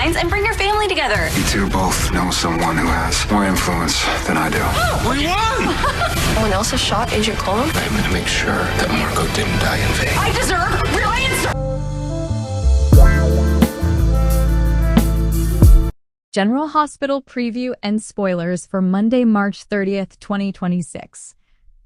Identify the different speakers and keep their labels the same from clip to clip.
Speaker 1: lines and bring your family together.
Speaker 2: You two both know someone who has more influence than I do.
Speaker 3: We won!
Speaker 1: Someone else's shot Agent Cullum?
Speaker 3: I'm gonna make sure that Marco didn't die in vain.
Speaker 1: I deserve real answers!
Speaker 4: General Hospital preview and spoilers for Monday, March 30th, 2026.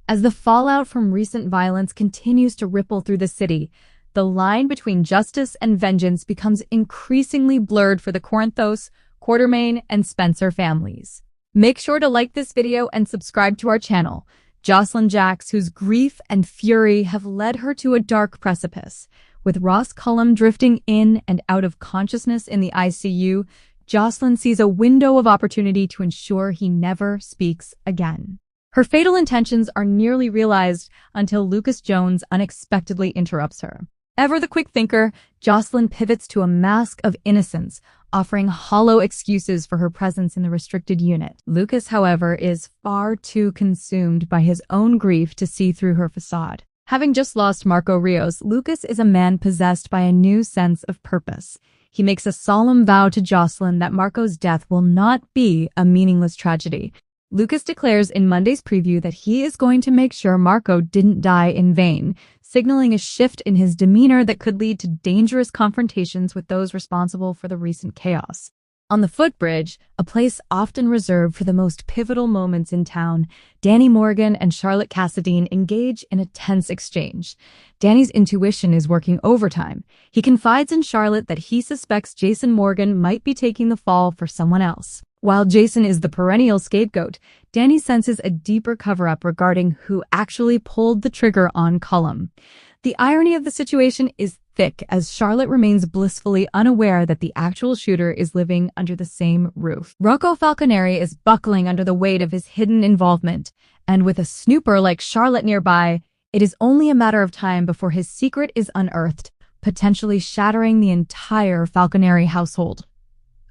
Speaker 4: As the fallout from recent violence continues to ripple through the city, the line between justice and vengeance becomes increasingly blurred for the Corinthos, Quartermaine, and Spencer families. Make sure to like this video and subscribe to our channel. Josslyn Jacks, whose grief and fury have led her to a dark precipice. With Ross Cullum drifting in and out of consciousness in the ICU, Josslyn sees a window of opportunity to ensure he never speaks again. Her fatal intentions are nearly realized until Lucas Jones unexpectedly interrupts her. Ever the quick thinker, Josslyn pivots to a mask of innocence, offering hollow excuses for her presence in the restricted unit. Lucas, however, is far too consumed by his own grief to see through her facade. Having just lost Marco Rios, Lucas is a man possessed by a new sense of purpose. He makes a solemn vow to Josslyn that Marco's death will not be a meaningless tragedy. Lucas declares in Monday's preview that he is going to make sure Marco didn't die in vain, signaling a shift in his demeanor that could lead to dangerous confrontations with those responsible for the recent chaos. On the footbridge, a place often reserved for the most pivotal moments in town, Danny Morgan and Charlotte Cassadine engage in a tense exchange. Danny's intuition is working overtime. He confides in Charlotte that he suspects Jason Morgan might be taking the fall for someone else. While Jason is the perennial scapegoat, Danny senses a deeper cover-up regarding who actually pulled the trigger on Cullum. The irony of the situation is thick as Charlotte remains blissfully unaware that the actual shooter is living under the same roof. Rocco Falconeri is buckling under the weight of his hidden involvement, and with a snooper like Charlotte nearby, it is only a matter of time before his secret is unearthed, potentially shattering the entire Falconeri household.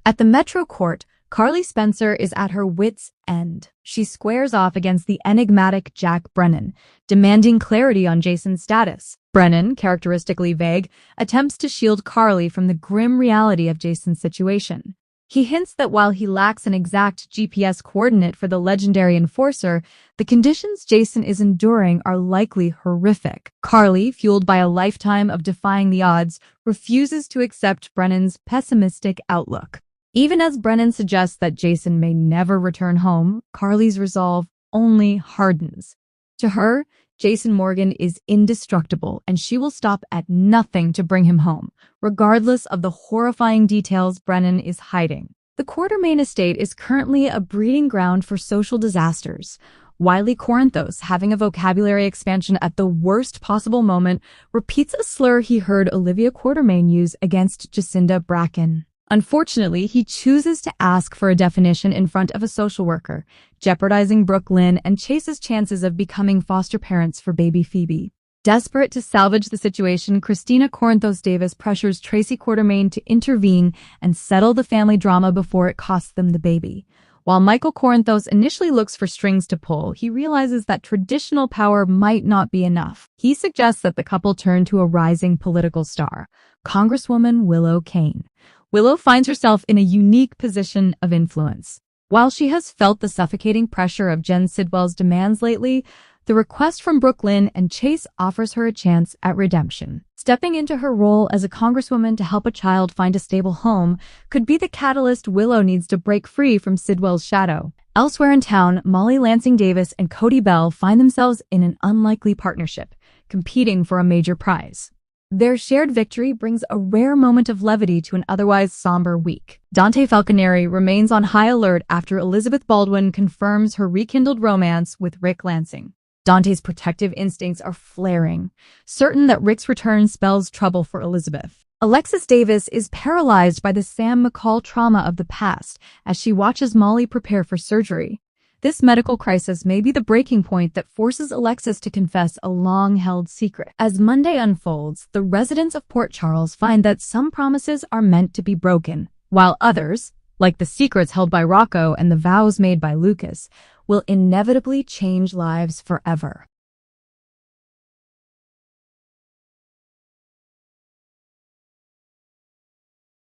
Speaker 4: At the Metro Court, Carly Spencer is at her wit's end. She squares off against the enigmatic Jack Brennan, demanding clarity on Jason's status. Brennan, characteristically vague, attempts to shield Carly from the grim reality of Jason's situation. He hints that while he lacks an exact GPS coordinate for the legendary enforcer, the conditions Jason is enduring are likely horrific. Carly, fueled by a lifetime of defying the odds, refuses to accept Brennan's pessimistic outlook. Even as Brennan suggests that Jason may never return home, Carly's resolve only hardens. To her, Jason Morgan is indestructible, and she will stop at nothing to bring him home, regardless of the horrifying details Brennan is hiding. The Quartermaine estate is currently a breeding ground for social disasters. Wily Corinthos, having a vocabulary expansion at the worst possible moment, repeats a slur he heard Olivia Quartermaine use against Jacinda Bracken. Unfortunately, he chooses to ask for a definition in front of a social worker, jeopardizing Brooklyn and Chase's chances of becoming foster parents for baby Phoebe. Desperate to salvage the situation, Christina Corinthos Davis pressures Tracy Quartermaine to intervene and settle the family drama before it costs them the baby. While Michael Corinthos initially looks for strings to pull, he realizes that traditional power might not be enough. He suggests that the couple turn to a rising political star, Congresswoman Willow Kane. Willow finds herself in a unique position of influence. While she has felt the suffocating pressure of Jen Sidwell's demands lately, the request from Brooklyn and Chase offers her a chance at redemption. Stepping into her role as a congresswoman to help a child find a stable home could be the catalyst Willow needs to break free from Sidwell's shadow. Elsewhere in town, Molly Lansing Davis and Cody Bell find themselves in an unlikely partnership, competing for a major prize. Their shared victory brings a rare moment of levity to an otherwise somber week. Dante Falconeri remains on high alert after Elizabeth Baldwin confirms her rekindled romance with Rick Lansing. Dante's protective instincts are flaring, certain that Rick's return spells trouble for Elizabeth. Alexis Davis is paralyzed by the Sam McCall trauma of the past as she watches Molly prepare for surgery. This medical crisis may be the breaking point that forces Alexis to confess a long-held secret. As Monday unfolds, the residents of Port Charles find that some promises are meant to be broken, while others, like the secrets held by Rocco and the vows made by Lucas, will inevitably change lives forever.